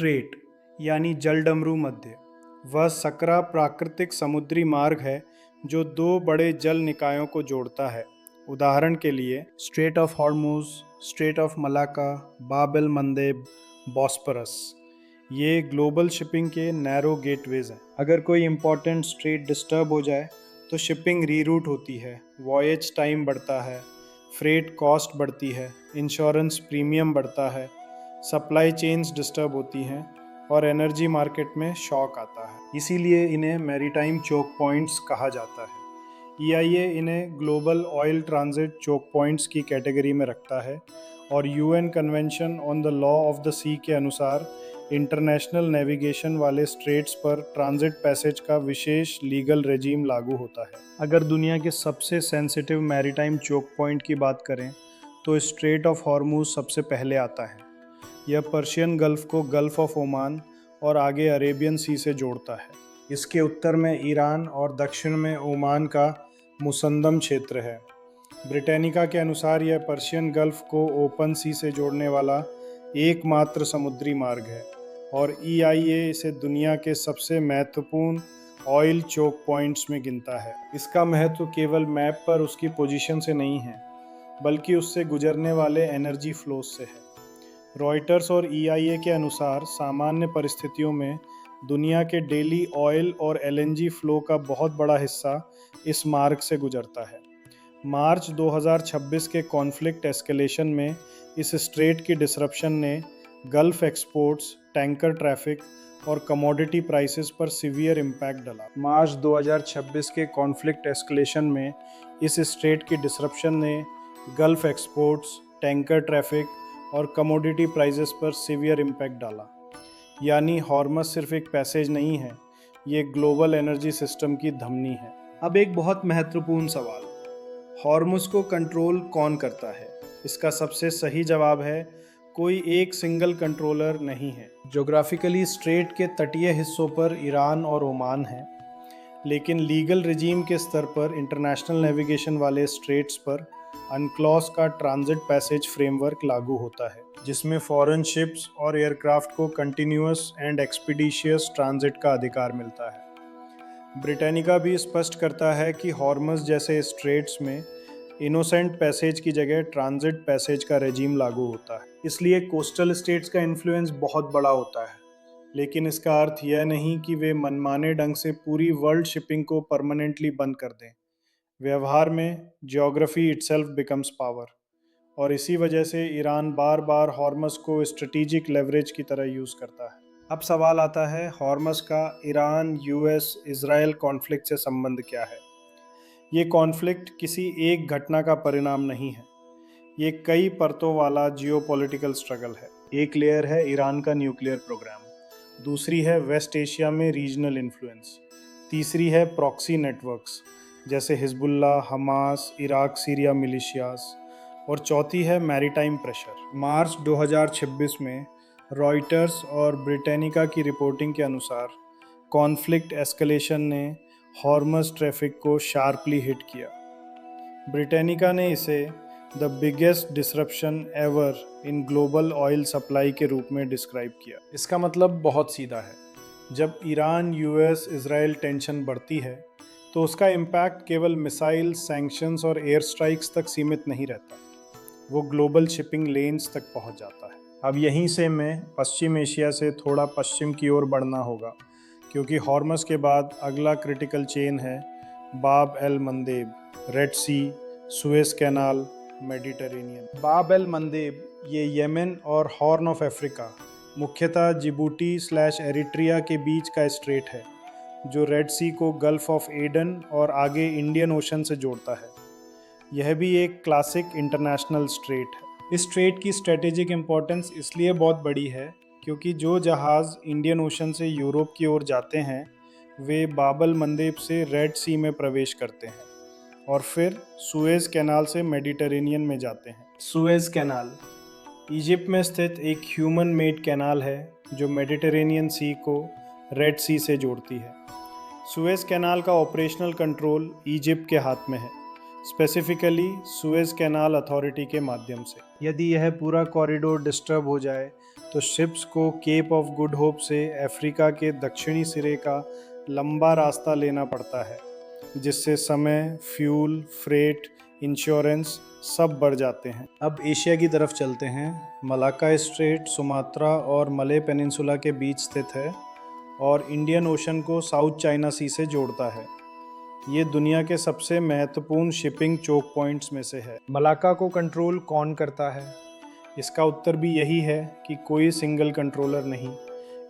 Straight यानी जलडमरू मध्य वह सकरा प्राकृतिक समुद्री मार्ग है जो दो बड़े जल निकायों को जोड़ता है। उदाहरण के लिए straight of Hormuz, straight of Malacca, बाब एल मंदेब, बॉस्फोरस। ये ग्लोबल शिपिंग के नैरो गेटवेज हैं। अगर कोई इम्पोर्टेंट स्ट्रेट डिस्टर्ब हो जाए तो शिपिंग रीरूट होती है, वॉयज टाइम बढ़ता है, फ्रेट कॉस्ट बढ़ती है, इंश्योरेंस प्रीमियम बढ़ता है, सप्लाई चेन्स डिस्टर्ब होती हैं और एनर्जी मार्केट में शॉक आता है। इसीलिए इन्हें मैरीटाइम चोक पॉइंट्स कहा जाता है। EIA इन्हें global oil transit choke points की कैटेगरी में रखता है और UN convention on the law of the sea के अनुसार इंटरनेशनल नेविगेशन वाले स्ट्रेट्स पर ट्रांजिट पैसेज का विशेष लीगल रेजीम लागू होता है। अगर दुनिया के सबसे सेंसिटिव मैरीटाइम चोक पॉइंट की बात करें तो स्ट्रेट ऑफ हॉर्मुज सबसे पहले आता है। यह पर्शियन गल्फ को गल्फ ऑफ ओमान और आगे अरेबियन सी से जोड़ता है। इसके उत्तर में ईरान और दक्षिण में ओमान का मुसंदम क्षेत्र है। ब्रिटानिका के अनुसार यह पर्शियन गल्फ को ओपन सी से जोड़ने वाला एकमात्र समुद्री मार्ग है और EIA इसे दुनिया के सबसे महत्वपूर्ण ऑयल चोक पॉइंट्स में गिनता है। इसका महत्व केवल मैप पर उसकी पोजीशन से नहीं है, बल्कि उससे गुजरने वाले एनर्जी फ्लोज से है। रॉयटर्स और EIA के अनुसार सामान्य परिस्थितियों में दुनिया के डेली ऑयल और LNG फ्लो का बहुत बड़ा हिस्सा इस मार्ग से गुजरता है। मार्च 2026 के कॉन्फ्लिक्ट एस्केलेशन में इस स्ट्रेट की डिसरप्शन ने गल्फ एक्सपोर्ट्स, टैंकर ट्रैफिक और कमोडिटी प्राइसेस पर सीवियर इम्पैक्ट डाला। मार्च 2026 के कॉन्फ्लिक्ट एस्केलेशन में इस स्ट्रेट की डिसरप्शन ने गल्फ एक्सपोर्ट्स, टैंकर ट्रैफिक और कमोडिटी प्राइसेस पर सीवियर इम्पैक्ट डाला। यानी हॉर्मस सिर्फ एक पैसेज नहीं है, ये ग्लोबल एनर्जी सिस्टम की धमनी है। अब एक बहुत महत्वपूर्ण सवाल, हॉर्मस को कंट्रोल कौन करता है? इसका सबसे सही जवाब है कोई एक सिंगल कंट्रोलर नहीं है। ज्योग्राफिकली स्ट्रेट के तटीय हिस्सों पर ईरान और ओमान हैं, लेकिन लीगल रिजीम के स्तर पर इंटरनेशनल नेविगेशन वाले स्ट्रेट्स पर अनक्लॉस का ट्रांजिट पैसेज फ्रेमवर्क लागू होता है, जिसमें फॉरेन शिप्स और एयरक्राफ्ट को कंटिन्यूअस एंड एक्सपीडिशियस ट्रांजिट का अधिकार मिलता है। ब्रिटानिका भी स्पष्ट करता है कि हॉर्मस जैसे स्ट्रेट्स में इनोसेंट पैसेज की जगह ट्रांजिट पैसेज का रेजीम लागू होता है। इसलिए कोस्टल स्टेट्स का इन्फ्लुएंस बहुत बड़ा होता है, लेकिन इसका अर्थ यह नहीं कि वे मनमाने ढंग से पूरी वर्ल्ड शिपिंग को परमानेंटली बंद कर दें। व्यवहार में जियोग्राफी इटसेल्फ बिकम्स पावर, और इसी वजह से ईरान बार बार हॉर्मस को स्ट्रेटेजिक लेवरेज की तरह यूज़ करता है। अब सवाल आता है, हॉर्मस का ईरान, US, इजराइल कॉन्फ्लिक्ट से संबंध क्या है? ये कॉन्फ्लिक्ट किसी एक घटना का परिणाम नहीं है, ये कई परतों वाला जियोपॉलिटिकल स्ट्रगल है। एक लेयर है ईरान का न्यूक्लियर प्रोग्राम, दूसरी है वेस्ट एशिया में रीजनल इन्फ्लुएंस, तीसरी है प्रॉक्सी नेटवर्क्स जैसे Hezbollah, Hamas, Iraq Syria militias, और चौथी है मैरीटाइम प्रेशर। मार्च 2026 में रॉयटर्स और ब्रिटानिका की रिपोर्टिंग के अनुसार कॉन्फ्लिक्ट एस्केलेशन ने हॉर्मस ट्रैफिक को शार्पली हिट किया। ब्रिटानिका ने इसे the biggest disruption ever in global oil supply के रूप में डिस्क्राइब किया। इसका मतलब बहुत सीधा है, जब ईरान, US, इजराइल टेंशन बढ़ती है तो उसका इम्पैक्ट केवल मिसाइल, सैंक्शंस और एयर स्ट्राइक्स तक सीमित नहीं रहता, वो ग्लोबल शिपिंग लेन्स तक पहुंच जाता है। अब यहीं से मैं पश्चिम एशिया से थोड़ा पश्चिम की ओर बढ़ना होगा, क्योंकि हॉर्मस के बाद अगला क्रिटिकल चेन है बाब एल मंदेब, रेड सी, सुएज कैनाल, मेडिटेरेनियन। बाब एल मंदेब ये येमेन और हॉर्न ऑफ अफ्रीका, मुख्यतः जिबूटी / एरिट्रिया के बीच का स्ट्रेट है, जो रेड सी को गल्फ ऑफ एडन और आगे इंडियन ओशन से जोड़ता है। यह भी एक क्लासिक इंटरनेशनल स्ट्रेट है। इस स्ट्रेट की स्ट्रेटेजिक इम्पोर्टेंस इसलिए बहुत बड़ी है क्योंकि जो जहाज़ इंडियन ओशन से यूरोप की ओर जाते हैं वे बाब एल मंदेब से रेड सी में प्रवेश करते हैं और फिर सुएज कैनाल से मेडिटेरेनियन में जाते हैं। सुएज कैनाल इजिप्ट में स्थित एक ह्यूमन मेड कैनाल है जो मेडिटेरेनियन सी को रेड सी से जोड़ती है। सुएज कैनाल का ऑपरेशनल कंट्रोल इजिप्ट के हाथ में है, स्पेसिफिकली सुएज कैनाल अथॉरिटी के माध्यम से। यदि यह पूरा कॉरिडोर डिस्टर्ब हो जाए तो शिप्स को केप ऑफ गुड होप से अफ्रीका के दक्षिणी सिरे का लंबा रास्ता लेना पड़ता है, जिससे समय, फ्यूल, फ्रेट, इंश्योरेंस सब बढ़ जाते हैं। अब एशिया की तरफ चलते हैं। मलाक्का स्ट्रेट सुमात्रा और मले पेनिनसुला के बीच स्थित है और इंडियन ओशन को साउथ चाइना सी से जोड़ता है। ये दुनिया के सबसे महत्वपूर्ण शिपिंग चोक पॉइंट्स में से है। मलाक्का को कंट्रोल कौन करता है? इसका उत्तर भी यही है कि कोई सिंगल कंट्रोलर नहीं।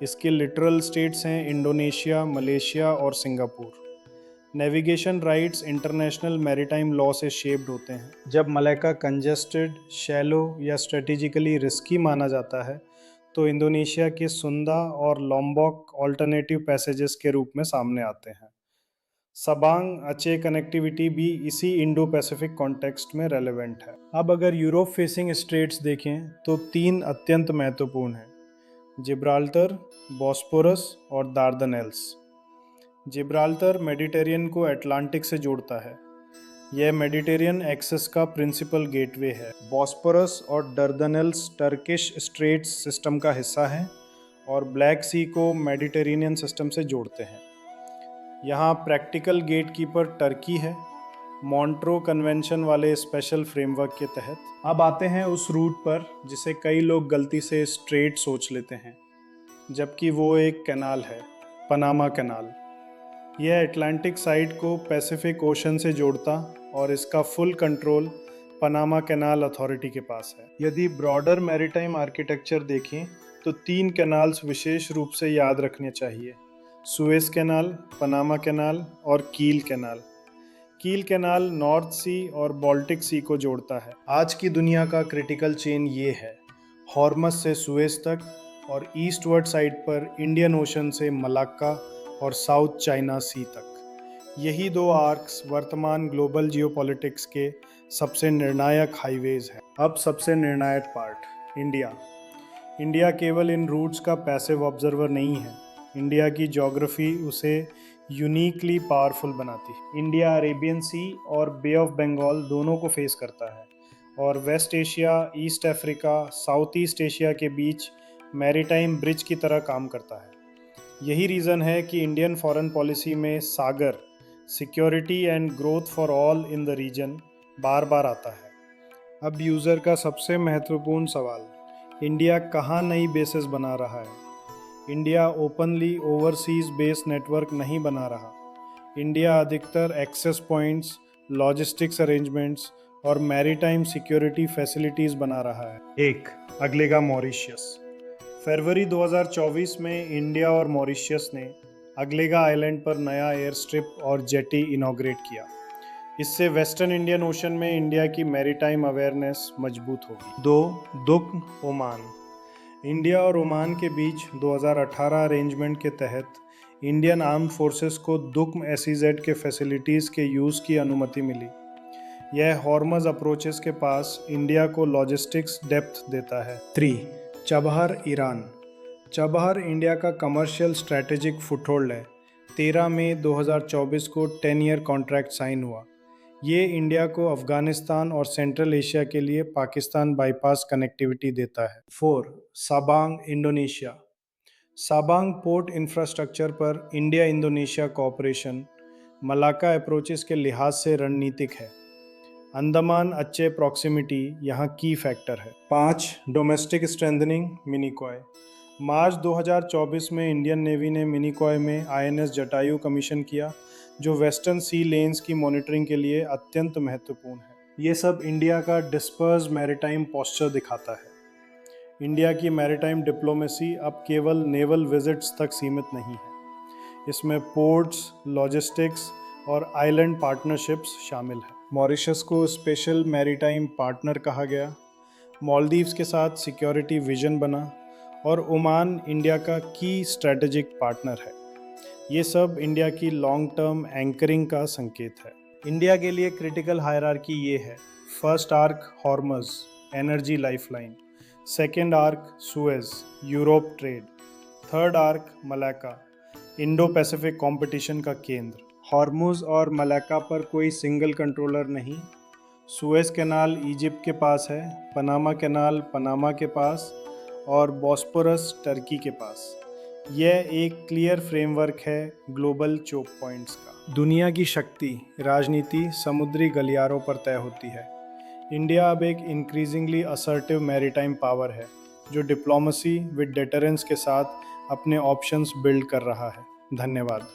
इसके लिटरल स्टेट्स हैं इंडोनेशिया, मलेशिया और Singapore. Navigation rights international maritime law से शेप्ड होते हैं। जब मलाक्का कंजेस्टेड, शैलो या स्ट्रेटेजिकली रिस्की माना जाता है तो इंडोनेशिया के सुंदा और लॉम्बॉक ऑल्टरनेटिव पैसेजेस के रूप में सामने आते हैं। सबांग अचे कनेक्टिविटी भी इसी इंडो पैसिफिक कॉन्टेक्स्ट में रेलेवेंट है। अब अगर यूरोप फेसिंग स्ट्रेट्स देखें तो 3 अत्यंत महत्वपूर्ण हैं: जिब्राल्टर, बॉस्पोरस और दार्दनेल्स। जिब्राल्टर मेडिटेरियन को अटलांटिक से जोड़ता है। यह मेडिटेरियन एक्सेस का प्रिंसिपल गेटवे है। बॉस्पोरस और डर्दनेल्स टर्किश स्ट्रेट्स सिस्टम का हिस्सा हैं और ब्लैक सी को मेडिटेरेनियन सिस्टम से जोड़ते हैं। यहाँ प्रैक्टिकल गेटकीपर टर्की है, मॉन्ट्रो कन्वेंशन वाले स्पेशल फ्रेमवर्क के तहत। अब आते हैं उस रूट पर जिसे कई लोग गलती से स्ट्रेट सोच लेते हैं, जबकि वो एक कैनाल है, पनामा कैनाल। यह अटलांटिक साइड को पैसिफिक ओशन से जोड़ता और इसका full control Panama canal authority के पास है। यदि ब्रॉडर मैरीटाइम आर्किटेक्चर देखें तो 3 कैनाल्स विशेष रूप से याद रखने चाहिए: सुएज कैनाल, पनामा कैनाल और कील कैनाल। कील कैनाल नॉर्थ सी और बाल्टिक सी को जोड़ता है। आज की दुनिया का क्रिटिकल चेन ये है: हॉर्मस से सुएज तक और ईस्टवर्ड साइड पर इंडियन ओशन से मलाक्का और साउथ चाइना सी तक। यही 2 आर्क्स वर्तमान ग्लोबल जियोपॉलिटिक्स के सबसे निर्णायक हाईवेज हैं। अब सबसे निर्णायक पार्ट, इंडिया। इंडिया केवल इन रूट्स का पैसिव ऑब्जर्वर नहीं है। इंडिया की ज्योग्राफी उसे यूनिकली पावरफुल बनाती है। इंडिया अरेबियन सी और बे ऑफ बंगाल दोनों को फेस करता है और West Asia, East Africa, South East Asia के बीच मैरीटाइम ब्रिज की तरह काम करता है। यही रीज़न है कि इंडियन फॉरेन पॉलिसी में SAGAR, security and growth for all in the region बार बार आता है। अब यूज़र का सबसे महत्वपूर्ण सवाल, इंडिया कहाँ नई बेसेस बना रहा है? India openly overseas base network नहीं बना रहा। इंडिया अधिकतर एक्सेस पॉइंट्स, लॉजिस्टिक्स अरेंजमेंट्स और मैरीटाइम सिक्योरिटी फैसिलिटीज़ बना रहा है। 1. अगलेगा मॉरिशियस। फरवरी 2024 में इंडिया और मॉरिशस ने अगलेगा आइलैंड पर नया एयर स्ट्रिप और जेटी इनॉग्रेट किया। इससे वेस्टर्न इंडियन ओशन में इंडिया की मैरीटाइम अवेयरनेस मजबूत होगी। 2. दुक्म, ओमान। इंडिया और ओमान के बीच 2018 अरेंजमेंट के तहत इंडियन आर्म्ड फोर्सेस को दुक्म एसईजेड के फैसिलिटीज़ के यूज़ की अनुमति मिली। यह हॉर्मज अप्रोचेस के पास इंडिया को लॉजिस्टिक्स डेप्थ देता है। 3. चबहार, ईरान। चबहार इंडिया का कमर्शियल स्ट्रैटेजिक फुटहोल्ड है। 13 मई 2024 को 10 ईयर कॉन्ट्रैक्ट साइन हुआ। ये इंडिया को अफगानिस्तान और सेंट्रल एशिया के लिए पाकिस्तान बाईपास कनेक्टिविटी देता है। 4. साबांग, इंडोनेशिया। साबांग पोर्ट इंफ्रास्ट्रक्चर पर India Indonesia cooperation Malacca approaches के लिहाज से रणनीतिक है। अंडमान अच्छे प्रॉक्सिमिटी यहाँ की फैक्टर है। 5. Domestic strengthening, Minicoy. मार्च 2024 में इंडियन नेवी ने मिनिकॉय में आईएनएस जटायु कमीशन किया, जो वेस्टर्न सी लेन्स की मॉनिटरिंग के लिए अत्यंत महत्वपूर्ण है। ये सब इंडिया का डिस्पर्स मैरीटाइम पोस्चर दिखाता है। इंडिया की मैरीटाइम डिप्लोमेसी अब केवल नेवल विजिट्स तक सीमित नहीं है। इसमें पोर्ट्स, लॉजिस्टिक्स और आइलैंड पार्टनरशिप्स शामिल है। मॉरिशस को स्पेशल मैरीटाइम पार्टनर कहा गया, मालदीव्स के साथ सिक्योरिटी विजन बना और ओमान इंडिया का की स्ट्रेटेजिक पार्टनर है। ये सब इंडिया की लॉन्ग टर्म एंकरिंग का संकेत है। इंडिया के लिए क्रिटिकल हायरार्की ये है: first arc Hormuz, energy lifeline; second arc Suez, Europe trade; third arc Malacca, Indo Pacific competition का केंद्र। हॉर्मुज और मलाक्का पर कोई सिंगल कंट्रोलर नहीं। सुएज कैनाल इजिप्ट के पास है, पनामा कैनाल पनामा के पास और बॉस्पोरस टर्की के पास। यह एक क्लियर फ्रेमवर्क है ग्लोबल चोक पॉइंट्स का। दुनिया की शक्ति राजनीति समुद्री गलियारों पर तय होती है। इंडिया अब एक इंक्रीजिंगली असर्टिव मैरीटाइम पावर है जो डिप्लोमेसी विद डेटरेंस के साथ अपने ऑप्शंस बिल्ड कर रहा है। धन्यवाद।